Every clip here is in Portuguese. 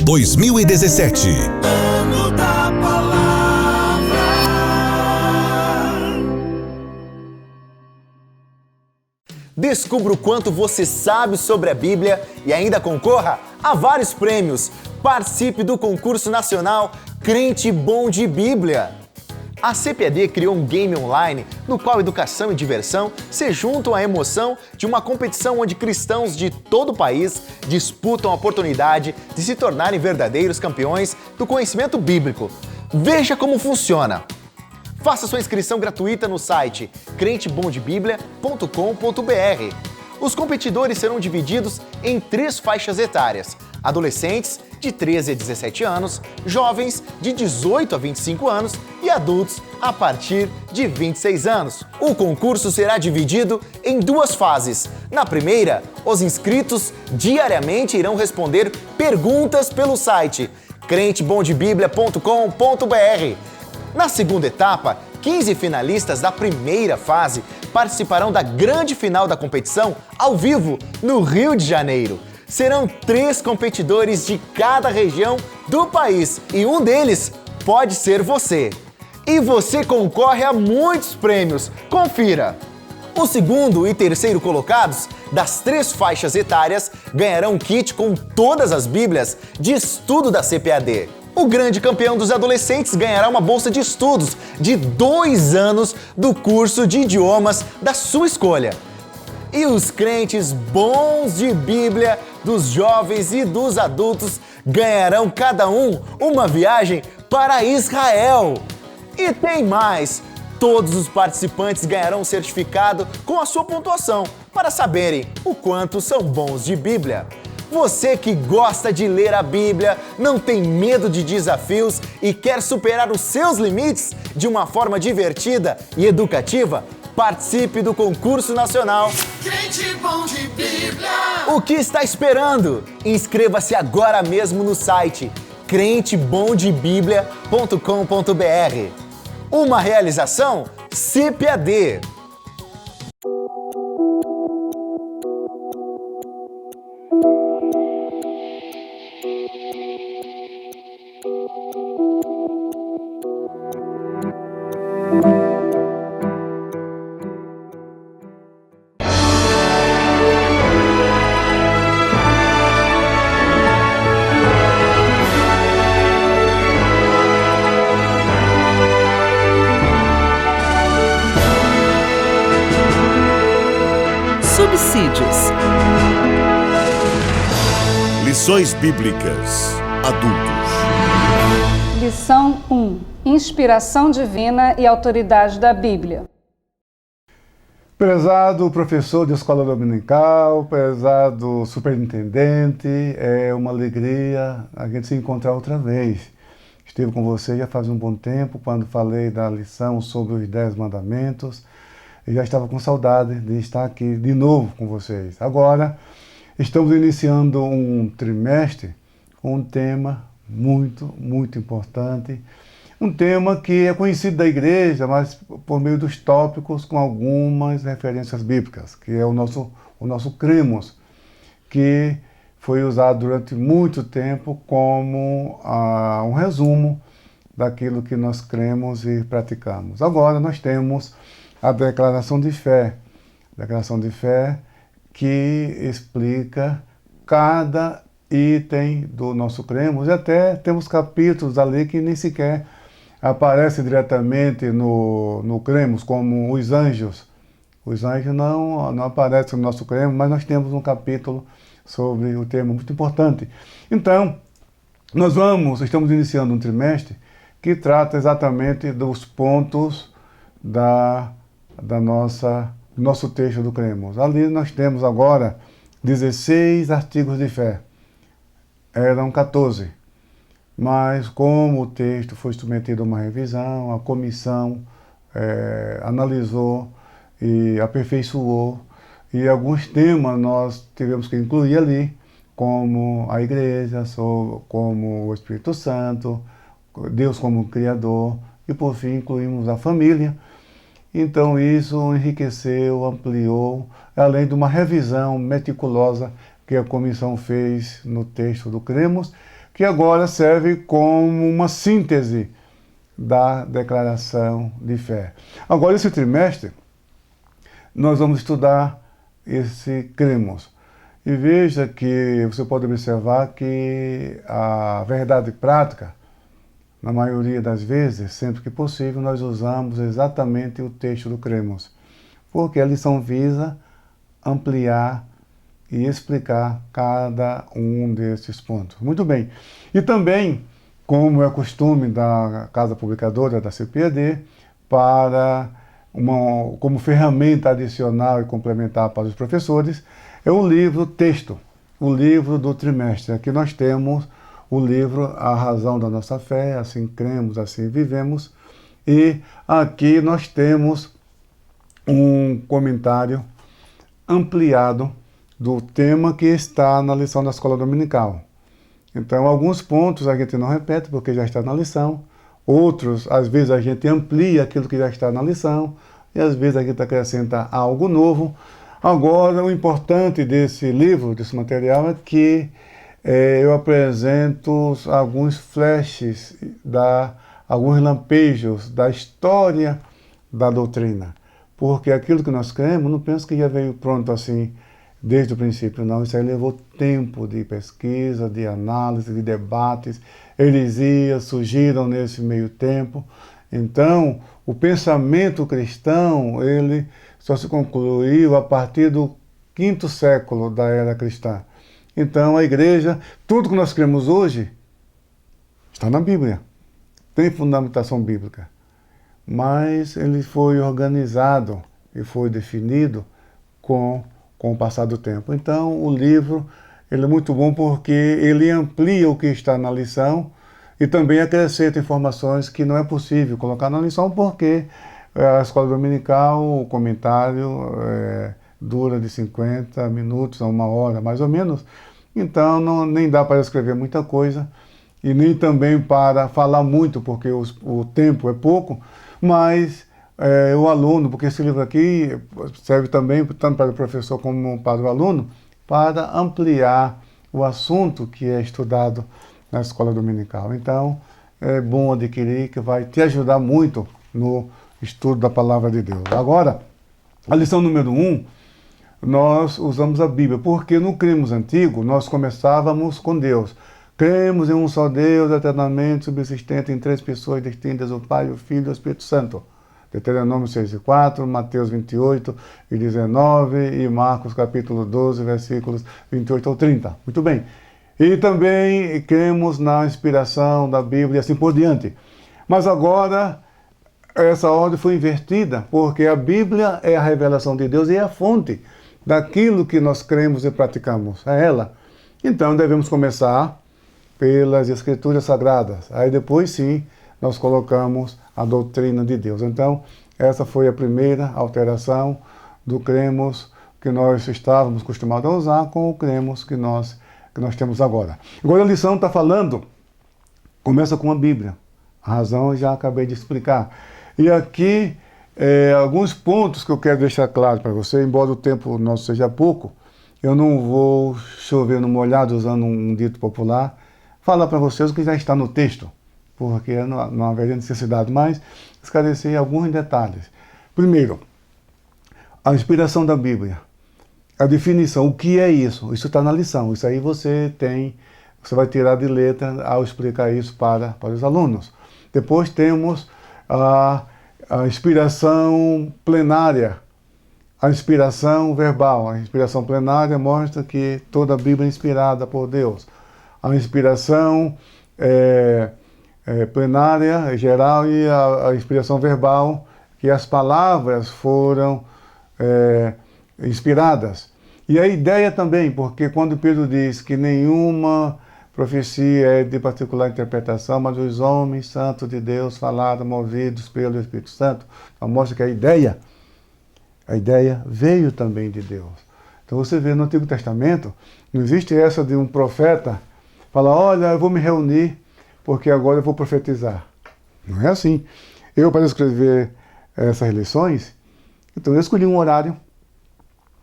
2017. Ano da Palavra. Descubra o quanto você sabe sobre a Bíblia e ainda concorra a vários prêmios. Participe do concurso nacional Crente Bom de Bíblia. A CPAD criou um game online no qual educação e diversão se juntam à emoção de uma competição onde cristãos de todo o país disputam a oportunidade de se tornarem verdadeiros campeões do conhecimento bíblico. Veja como funciona. Faça sua inscrição gratuita no site crentebomdebiblia.com.br. Os competidores serão divididos em 3 faixas etárias: adolescentes de 13 a 17 anos, jovens de 18 a 25 anos e adultos a partir de 26 anos. O concurso será dividido em 2 fases. Na primeira, os inscritos diariamente irão responder perguntas pelo site crentebomdebiblia.com.br. Na segunda etapa, 15 finalistas da primeira fase participarão da grande final da competição ao vivo no Rio de Janeiro. Serão 3 competidores de cada região do país e um deles pode ser você. E você concorre a muitos prêmios. Confira! O segundo e terceiro colocados das 3 faixas etárias ganharão um kit com todas as Bíblias de estudo da CPAD. O grande campeão dos adolescentes ganhará uma bolsa de estudos de 2 anos do curso de idiomas da sua escolha. E os crentes bons de Bíblia, dos jovens e dos adultos, ganharão cada um uma viagem para Israel. E tem mais! Todos os participantes ganharão um certificado com a sua pontuação para saberem o quanto são bons de Bíblia. Você que gosta de ler a Bíblia, não tem medo de desafios e quer superar os seus limites de uma forma divertida e educativa, participe do concurso nacional Crente Bom de Bíblia. O que está esperando? Inscreva-se agora mesmo no site crentebomdebiblia.com.br. Uma realização CPAD. Subsídios. Lições Bíblicas Adultos. Lição 1. Inspiração divina e autoridade da Bíblia. Prezado professor de escola dominical, prezado superintendente, é uma alegria a gente se encontrar outra vez. Estive com você já faz um bom tempo, quando falei da lição sobre os 10 mandamentos. Eu já estava com saudade de estar aqui de novo com vocês. Agora, estamos iniciando um trimestre com um tema muito importante. Um tema que é conhecido da igreja, mas por meio dos tópicos com algumas referências bíblicas, que é o nosso cremos, que foi usado durante muito tempo como um resumo daquilo que nós cremos e praticamos. Agora nós temos a declaração de fé que explica cada item do nosso cremos, e até temos capítulos ali que nem sequer aparecem diretamente no cremos, como os anjos. Os anjos não aparecem no nosso cremos, mas nós temos um capítulo sobre o tema muito importante. Então, estamos iniciando um trimestre que trata exatamente dos pontos do nosso texto do cremos. Ali nós temos agora 16 artigos de fé. Eram 14. Mas como o texto foi submetido a uma revisão, a comissão analisou e aperfeiçoou, e alguns temas nós tivemos que incluir ali, como a igreja, como o Espírito Santo, Deus como Criador, e por fim incluímos a família. Então isso enriqueceu, ampliou, além de uma revisão meticulosa que a comissão fez no texto do cremos, que agora serve como uma síntese da declaração de fé. Agora, esse trimestre, nós vamos estudar esse cremos. E veja que você pode observar que a verdade prática, na maioria das vezes, sempre que possível, nós usamos exatamente o texto do cremos, porque a lição visa ampliar e explicar cada um desses pontos. Muito bem. E também, como é costume da Casa Publicadora, da CPAD, como ferramenta adicional e complementar para os professores, é o livro texto, o livro do trimestre. Aqui nós temos o livro A Razão da Nossa Fé, Assim Cremos, Assim Vivemos, e aqui nós temos um comentário ampliado do tema que está na lição da Escola Dominical. Então, alguns pontos a gente não repete porque já está na lição, outros, às vezes, a gente amplia aquilo que já está na lição, e às vezes a gente acrescenta algo novo. Agora, o importante desse livro, desse material, é que eu apresento alguns flashes, alguns lampejos da história da doutrina. Porque aquilo que nós cremos, não penso que já veio pronto assim desde o princípio, não. Isso aí levou tempo de pesquisa, de análise, de debates. Heresias surgiram nesse meio tempo. Então, o pensamento cristão, ele só se concluiu a partir do 5º século da era cristã. Então, a igreja, tudo que nós cremos hoje, está na Bíblia. Tem fundamentação bíblica. Mas ele foi organizado e foi definido com o passar do tempo. Então, o livro ele é muito bom porque ele amplia o que está na lição e também acrescenta informações que não é possível colocar na lição porque a Escola Dominical, o comentário dura de 50 minutos a 1 hora, mais ou menos. Então, nem dá para escrever muita coisa e nem também para falar muito, porque o tempo é pouco, mas o aluno, porque esse livro aqui serve também tanto para o professor como para o aluno, para ampliar o assunto que é estudado na Escola Dominical. Então, é bom adquirir, que vai te ajudar muito no estudo da Palavra de Deus. Agora, a lição número 1, nós usamos a Bíblia, porque no cremos antigo nós começávamos com Deus. Cremos em um só Deus, eternamente subsistente em 3 pessoas distintas, o Pai, o Filho e o Espírito Santo. Deuteronômio 6:4, Mateus 28:19 e Marcos capítulo 12, versículos 28 ao 30. Muito bem. E também cremos na inspiração da Bíblia e assim por diante. Mas agora essa ordem foi invertida, porque a Bíblia é a revelação de Deus e é a fonte daquilo que nós cremos e praticamos. É ela. Então devemos começar pelas Escrituras Sagradas. Aí depois sim, nós colocamos a doutrina de Deus. Então, essa foi a primeira alteração do cremos que nós estávamos acostumados a usar com o cremos que nós temos agora. Agora a lição está falando, começa com a Bíblia. A razão eu já acabei de explicar. E aqui, alguns pontos que eu quero deixar claro para você, embora o tempo nosso seja pouco, eu não vou chover no molhado, usando um dito popular, falar para vocês o que já está no texto, porque não haveria necessidade, mas esclarecer alguns detalhes. Primeiro, a inspiração da Bíblia, a definição, o que é isso? Isso está na lição, isso aí você vai tirar de letra ao explicar isso para os alunos. Depois temos a inspiração plenária, a inspiração verbal. A inspiração plenária mostra que toda a Bíblia é inspirada por Deus. A inspiração plenária, geral, e a inspiração verbal, que as palavras foram inspiradas. E a ideia também, porque quando Pedro diz que nenhuma profecia é de particular interpretação, mas os homens santos de Deus falaram, movidos pelo Espírito Santo, então mostra que a ideia veio também de Deus. Então você vê no Antigo Testamento, não existe essa de um profeta falar, olha, eu vou me reunir, porque agora eu vou profetizar. Não é assim. Eu, para escrever essas lições, então eu escolhi um horário,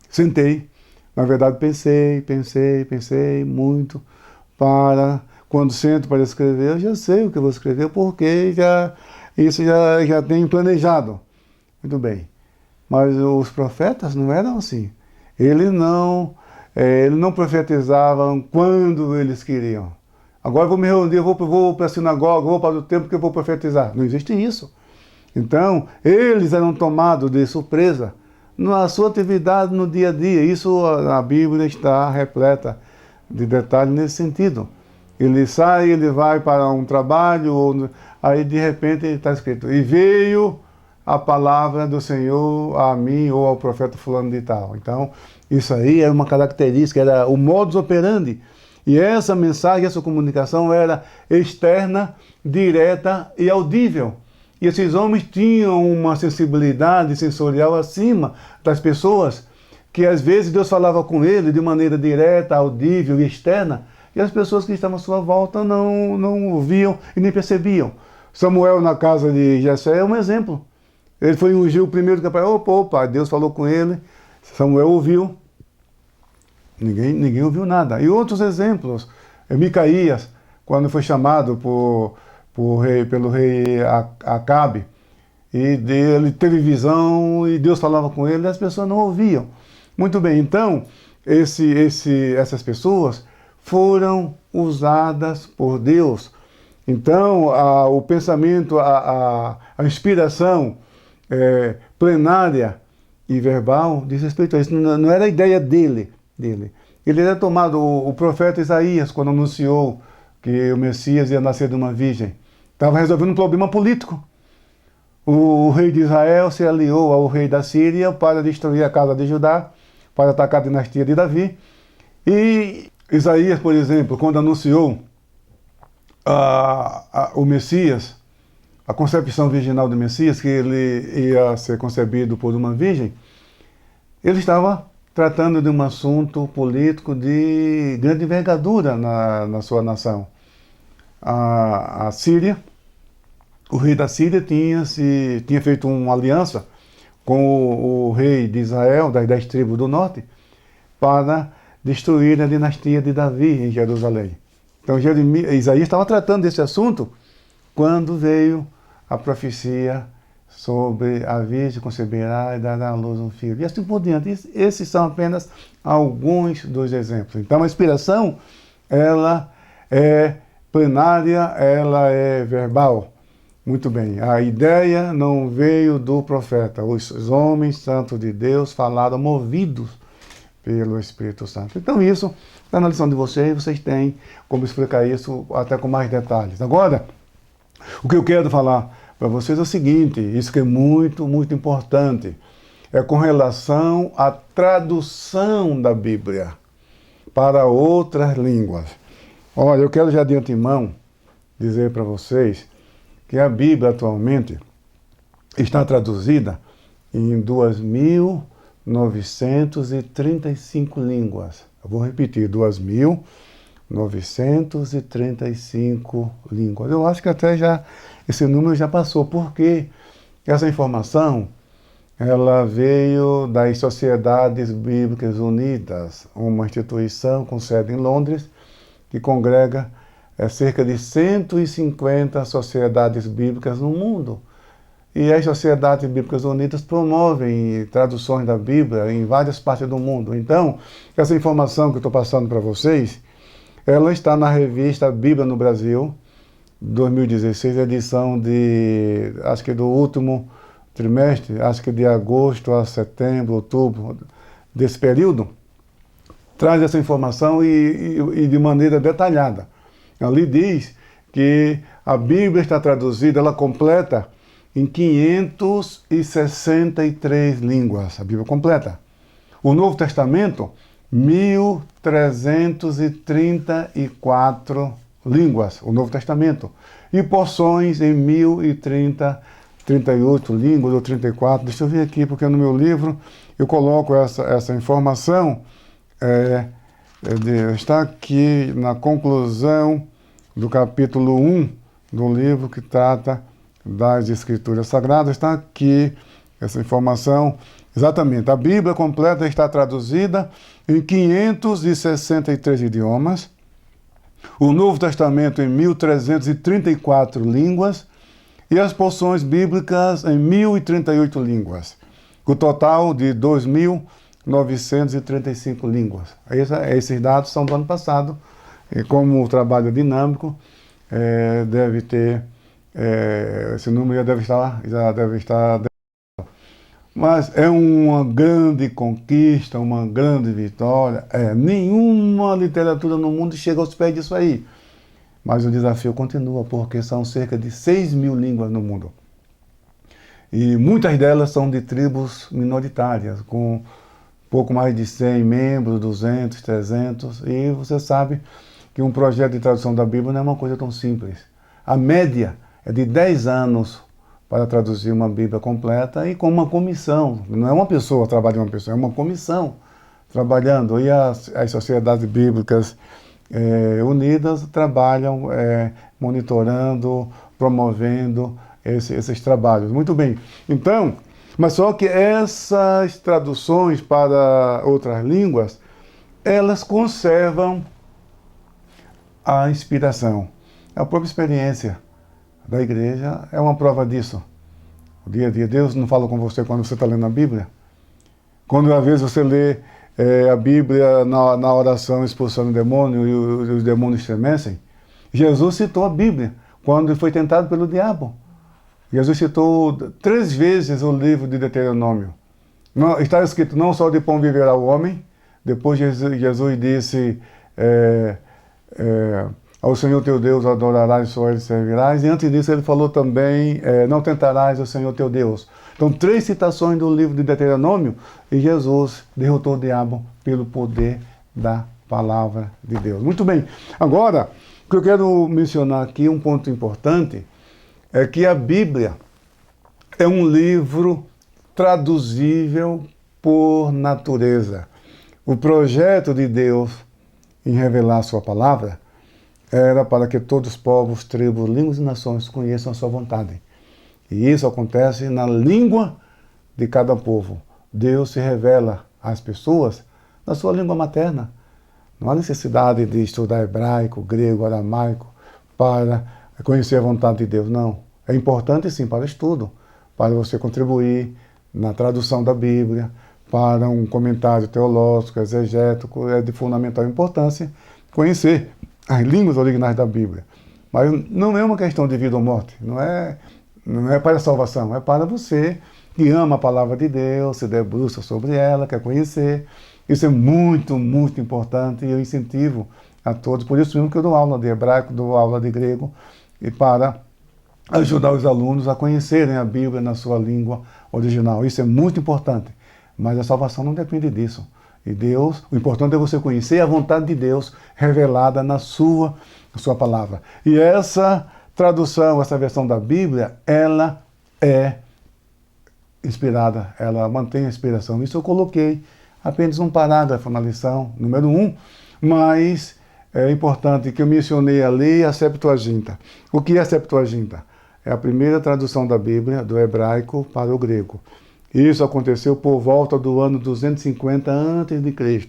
sentei, na verdade pensei muito, para quando sento para escrever, eu já sei o que eu vou escrever, porque isso já tenho planejado. Muito bem. Mas os profetas não eram assim. Eles não profetizavam quando eles queriam. Agora eu vou me reunir, eu vou para a sinagoga, vou para o templo que eu vou profetizar. Não existe isso. Então, eles eram tomados de surpresa na sua atividade no dia a dia. Isso a Bíblia está repleta de detalhes nesse sentido. Ele sai, ele vai para um trabalho, aí de repente está escrito, e veio a palavra do Senhor a mim ou ao profeta fulano de tal. Então, isso aí era uma característica, era o modus operandi. E essa mensagem, essa comunicação era externa, direta e audível. E esses homens tinham uma sensibilidade sensorial acima das pessoas, que às vezes Deus falava com ele de maneira direta, audível e externa, e as pessoas que estavam à sua volta não ouviam e nem percebiam. Samuel na casa de Jessé é um exemplo. Ele foi ungir o primeiro que apareceu. Opa, Deus falou com ele, Samuel ouviu, ninguém ouviu nada. E outros exemplos, Micaías, quando foi chamado pelo rei Acabe, e ele teve visão e Deus falava com ele, e as pessoas não ouviam. Muito bem, então, essas pessoas foram usadas por Deus. Então, o pensamento, a inspiração plenária e verbal diz respeito a isso. Não era a ideia dele. Ele era tomado, o profeta Isaías, quando anunciou que o Messias ia nascer de uma virgem, estava resolvendo um problema político. O rei de Israel se aliou ao rei da Síria para destruir a casa de Judá, para atacar a dinastia de Davi. E Isaías, por exemplo, quando anunciou o Messias, a concepção virginal do Messias, que ele ia ser concebido por uma virgem, ele estava tratando de um assunto político de grande envergadura na sua nação. A Síria, o rei da Síria tinha feito uma aliança com o rei de Israel, das 10 tribos do norte, para destruir a dinastia de Davi em Jerusalém. Então Isaías estava tratando desse assunto quando veio a profecia sobre a virgem conceberá e dará à luz um filho. E assim por diante. Esses são apenas alguns dos exemplos. Então a inspiração, ela é plenária, ela é verbal. Muito bem, a ideia não veio do profeta. Os homens santos de Deus falaram movidos pelo Espírito Santo. Então isso, na lição de vocês têm como explicar isso até com mais detalhes. Agora, o que eu quero falar para vocês é o seguinte, isso que é muito, muito importante, é com relação à tradução da Bíblia para outras línguas. Olha, eu quero já de antemão dizer para vocês que a Bíblia atualmente está traduzida em 2.935 línguas. Eu vou repetir, 2.935 línguas. Eu acho que até esse número já passou, porque essa informação ela veio das Sociedades Bíblicas Unidas, uma instituição com sede em Londres, que congrega cerca de 150 sociedades bíblicas no mundo. E as Sociedades Bíblicas Unidas promovem traduções da Bíblia em várias partes do mundo. Então, essa informação que eu estou passando para vocês, ela está na revista Bíblia no Brasil, 2016, edição acho que do último trimestre, acho que de agosto a setembro, outubro, desse período, traz essa informação e de maneira detalhada. Ali diz que a Bíblia está traduzida, ela completa em 563 línguas, a Bíblia completa. O Novo Testamento, 1.334 línguas, o Novo Testamento. E porções em 1.038 línguas, ou 34. Deixa eu ver aqui, porque no meu livro eu coloco essa informação. Está aqui na conclusão do capítulo 1 do livro que trata das Escrituras Sagradas. Está aqui essa informação. Exatamente, a Bíblia completa está traduzida em 563 idiomas o Novo Testamento em 1.334 línguas e as porções bíblicas em 1.038 línguas, o total de 2.935 línguas. Esses dados são do ano passado, e como o trabalho é dinâmico, deve ter, esse número já deve estar. Mas é uma grande conquista, uma grande vitória. Nenhuma literatura no mundo chega aos pés disso aí. Mas o desafio continua, porque são cerca de 6.000 línguas no mundo. E muitas delas são de tribos minoritárias, com pouco mais de 100 membros, 200, 300. E você sabe que um projeto de tradução da Bíblia não é uma coisa tão simples. A média é de 10 anos para traduzir uma Bíblia completa e com uma comissão. Não é uma pessoa trabalhando, uma pessoa, é uma comissão trabalhando. E as sociedades bíblicas unidas trabalham monitorando, promovendo esses trabalhos. Muito bem. Então, mas só que essas traduções para outras línguas, elas conservam a inspiração. A própria experiência da igreja é uma prova disso. O dia a dia, Deus não fala com você quando você está lendo a Bíblia. Quando às vezes você lê a Bíblia na oração expulsando o demônio e os demônios estremecem, Jesus citou a Bíblia quando ele foi tentado pelo diabo. Jesus citou 3 vezes o livro de Deuteronômio. Está escrito, não só de pão viverá o homem. Depois Jesus disse, ao Senhor teu Deus adorarás e só ele servirás. E antes disso ele falou também, não tentarás o Senhor teu Deus. Então 3 citações do livro de Deuteronômio e Jesus derrotou o diabo pelo poder da palavra de Deus. Muito bem. Agora, o que eu quero mencionar aqui, um ponto importante, é que a Bíblia é um livro traduzível por natureza. O projeto de Deus em revelar a sua palavra era para que todos os povos, tribos, línguas e nações conheçam a sua vontade. E isso acontece na língua de cada povo. Deus se revela às pessoas na sua língua materna. Não há necessidade de estudar hebraico, grego, aramaico para conhecer a vontade de Deus, não. É importante sim para o estudo, para você contribuir na tradução da Bíblia, para um comentário teológico, exegético, é de fundamental importância conhecer as línguas originais da Bíblia. Mas não é uma questão de vida ou morte, não é para a salvação, é para você que ama a palavra de Deus, se debruça sobre ela, quer conhecer. Isso é muito, muito importante e eu incentivo a todos. Por isso mesmo que eu dou aula de hebraico, dou aula de grego, e para ajudar os alunos a conhecerem a Bíblia na sua língua original. Isso é muito importante, mas a salvação não depende disso. E Deus, o importante é você conhecer a vontade de Deus revelada na sua palavra. E essa tradução, essa versão da Bíblia, ela é inspirada, ela mantém a inspiração. Isso eu coloquei apenas um parágrafo na lição número 1, mas é importante que eu mencionei ali a Septuaginta. O que é a Septuaginta? É a primeira tradução da Bíblia do hebraico para o grego. Isso aconteceu por volta do ano 250 a.C.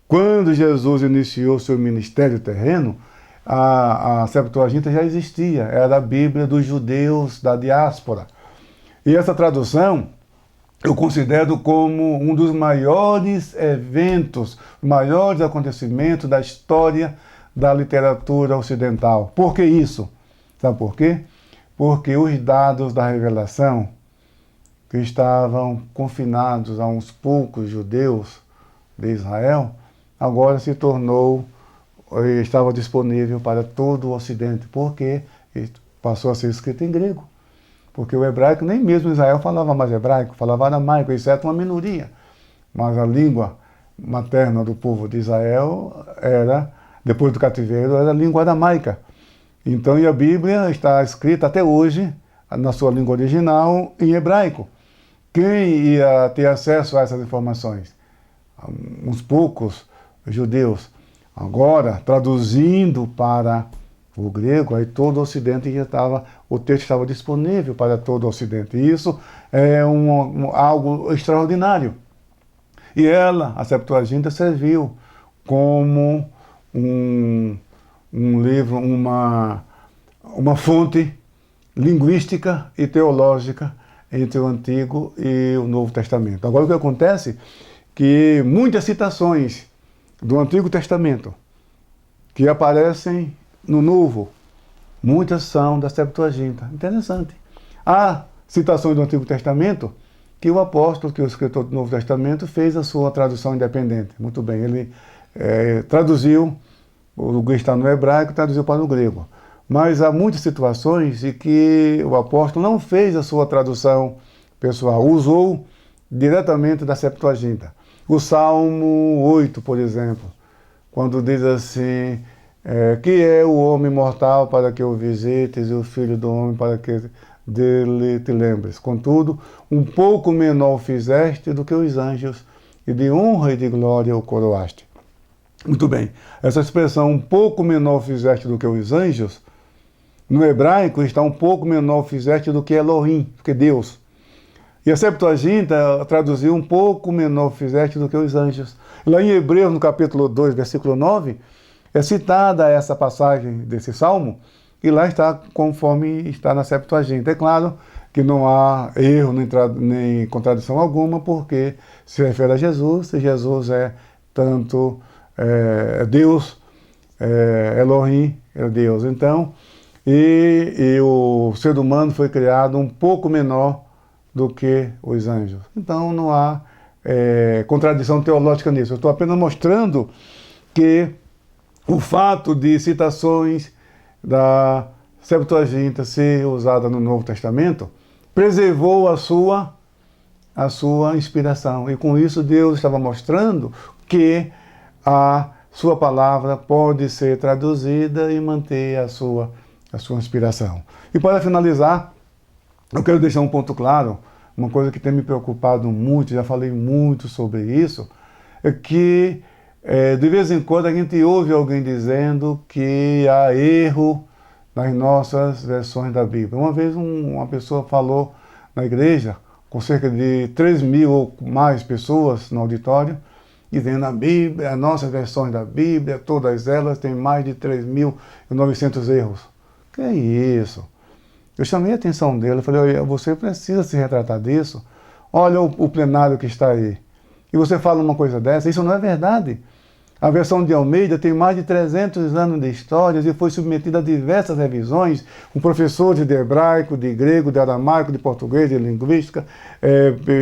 Quando Jesus iniciou seu ministério terreno, a Septuaginta já existia, era a Bíblia dos judeus da diáspora. E essa tradução eu considero como um dos maiores eventos, maiores acontecimentos da história da literatura ocidental. Por que isso? Sabe por quê? Porque os dados da revelação, que estavam confinados a uns poucos judeus de Israel, agora se tornou, estava disponível para todo o Ocidente, porque passou a ser escrito em grego. Porque o hebraico, nem mesmo Israel falava mais hebraico, falava aramaico, exceto uma minoria. Mas a língua materna do povo de Israel era, depois do cativeiro, era a língua aramaica. Então, e a Bíblia está escrita até hoje, na sua língua original, em hebraico. Quem ia ter acesso a essas informações? Uns poucos judeus. Agora, traduzindo para o grego, aí todo o Ocidente já estava, o texto estava disponível para todo o Ocidente. E isso é algo extraordinário. E ela, a Septuaginta, serviu como um livro, uma fonte linguística e teológica entre o Antigo e o Novo Testamento. Agora, o que acontece é que muitas citações do Antigo Testamento que aparecem no Novo, muitas são da Septuaginta. Interessante. Há citações do Antigo Testamento que o apóstolo, que o escritor do Novo Testamento, fez a sua tradução independente. Muito bem, ele traduziu, o que está no hebraico, traduziu para o grego. Mas há muitas situações em que o apóstolo não fez a sua tradução pessoal, usou diretamente da Septuaginta. O Salmo 8, por exemplo, quando diz assim, que é o homem mortal para que o visites e o filho do homem para que dele te lembres. Contudo, um pouco menor fizeste do que os anjos, e de honra e de glória o coroaste. Muito bem, essa expressão um pouco menor fizeste do que os anjos, no hebraico está um pouco menor fizeste do que Elohim, do que Deus. E a Septuaginta traduziu um pouco menor fizeste do que os anjos. Lá em Hebreus, no capítulo 2, versículo 9, é citada essa passagem desse salmo, e lá está conforme está na Septuaginta. É claro que não há erro nem contradição alguma, porque se refere a Jesus, e Jesus é tanto Deus, Elohim é Deus. Então, e o ser humano foi criado um pouco menor do que os anjos. Então não há contradição teológica nisso. Eu estou apenas mostrando que o fato de citações da Septuaginta ser usada no Novo Testamento preservou a sua inspiração. E com isso Deus estava mostrando que a sua palavra pode ser traduzida e manter a sua inspiração. E para finalizar, eu quero deixar um ponto claro, uma coisa que tem me preocupado muito, já falei muito sobre isso, é que de vez em quando a gente ouve alguém dizendo que há erro nas nossas versões da Bíblia. Uma vez uma pessoa falou na igreja, com cerca de 3.000 ou mais pessoas no auditório, dizendo a Bíblia, as nossas versões da Bíblia, todas elas têm mais de 3.900 erros. Que é isso? Eu chamei a atenção dele, eu falei, você precisa se retratar disso. Olha o plenário que está aí. E você fala uma coisa dessa, isso não é verdade. A versão de Almeida tem mais de 300 anos de histórias e foi submetida a diversas revisões, com professores de hebraico, de grego, de aramaico, de português, de linguística,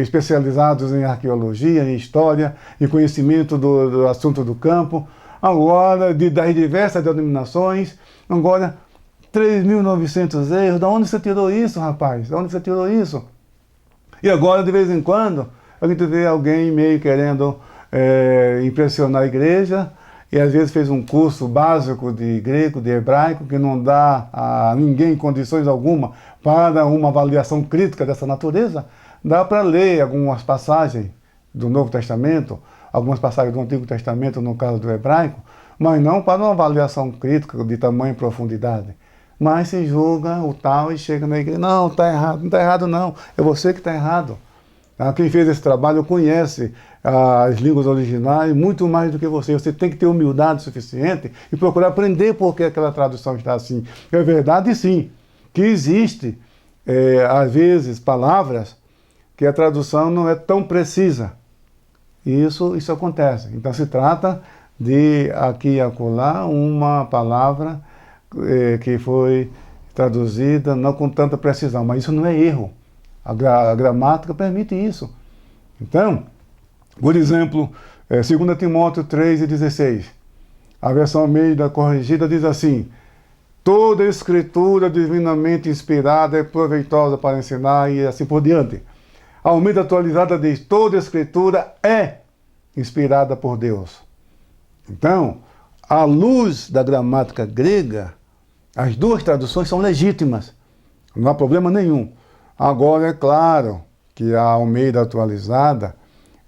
especializados em arqueologia, em história, em conhecimento do assunto do campo. Agora, das diversas denominações, agora 3.900 erros. Da onde você tirou isso, rapaz? Da onde você tirou isso? E agora, de vez em quando, a gente vê alguém meio querendo impressionar a igreja, e às vezes fez um curso básico de grego, de hebraico, que não dá a ninguém condições alguma para uma avaliação crítica dessa natureza. Dá para ler algumas passagens do Novo Testamento, algumas passagens do Antigo Testamento, no caso do hebraico, mas não para uma avaliação crítica de tamanho e profundidade. Mas se julga o tal e chega na igreja, não, está errado. Não está errado não, é você que está errado. Quem fez esse trabalho conhece as línguas originais muito mais do que você. Você tem que ter humildade suficiente e procurar aprender por que aquela tradução está assim. É verdade, sim, que existe, às vezes, palavras que a tradução não é tão precisa. E isso acontece. Então se trata de, aqui e acolá, uma palavra que foi traduzida não com tanta precisão, mas isso não é erro. A gramática permite isso. Então, por exemplo, 2 Timóteo 3,16, a versão Almeida corrigida diz assim: toda escritura divinamente inspirada é proveitosa para ensinar e assim por diante. A Almeida atualizada diz: toda escritura é inspirada por Deus. Então, à luz da gramática grega, as duas traduções são legítimas, não há problema nenhum. Agora, é claro que a Almeida atualizada,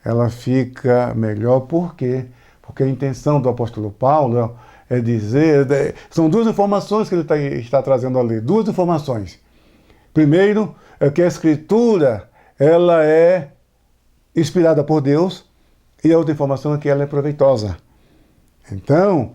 ela fica melhor, por quê? Porque a intenção do apóstolo Paulo é dizer, são duas informações que ele está trazendo ali, duas informações. Primeiro, é que a Escritura, ela é inspirada por Deus, e a outra informação é que ela é proveitosa. Então,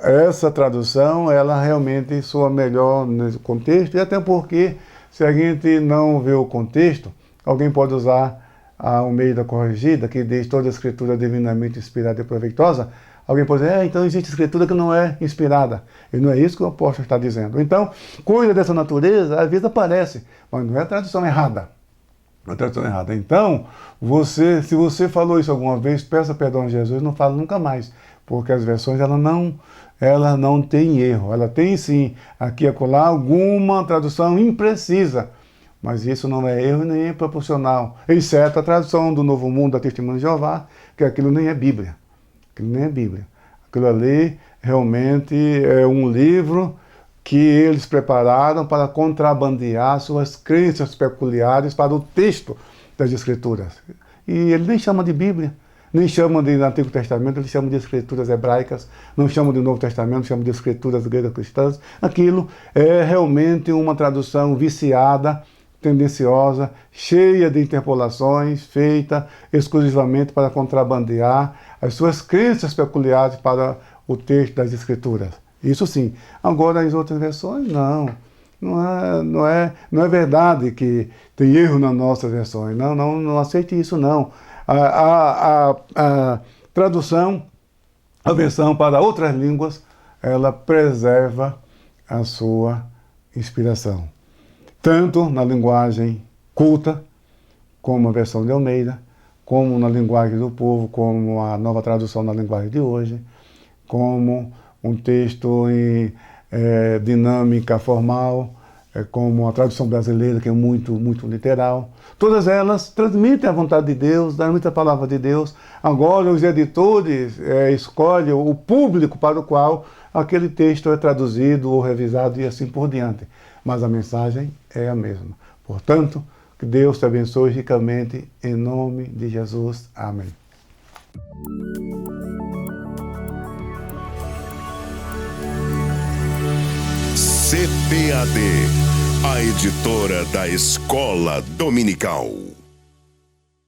essa tradução, ela realmente soa melhor nesse contexto, e até porque, se a gente não vê o contexto, alguém pode usar a Almeida Corrigida, que diz toda a escritura divinamente inspirada e proveitosa. Alguém pode dizer, então existe escritura que não é inspirada. E não é isso que o apóstolo está dizendo. Então, coisa dessa natureza, às vezes aparece, mas não é a tradução errada. Não é a tradução errada. Então, se você falou isso alguma vez, peça perdão a Jesus, não fala nunca mais. Porque as versões, ela não tem erro. Ela tem sim, aqui e acolá, alguma tradução imprecisa. Mas isso não é erro nem é proporcional. Exceto a tradução do Novo Mundo da Testemunha de Jeová, que aquilo nem é Bíblia. Aquilo nem é Bíblia. Aquilo ali realmente é um livro que eles prepararam para contrabandear suas crenças peculiares para o texto das Escrituras. E ele nem chama de Bíblia, nem chama de Antigo Testamento, ele chama de Escrituras hebraicas, não chama de Novo Testamento, chama de Escrituras gregas cristãs. Aquilo é realmente uma tradução viciada, tendenciosa, cheia de interpolações, feita exclusivamente para contrabandear as suas crenças peculiares para o texto das Escrituras. Isso sim. Agora, as outras versões, não é verdade que tem erro nas nossas versões. Não aceite isso, não. A tradução, a versão para outras línguas, ela preserva a sua inspiração. Tanto na linguagem culta, como a versão de Almeida, como na linguagem do povo, como a nova tradução na linguagem de hoje, como um texto em dinâmica formal, como a tradução brasileira, que é muito literal. Todas elas transmitem a vontade de Deus, transmitem a palavra de Deus. Agora os editores escolhem o público para o qual aquele texto é traduzido ou revisado e assim por diante. Mas a mensagem é a mesma. Portanto, que Deus te abençoe ricamente, em nome de Jesus. Amém. CPAD, a editora da Escola Dominical.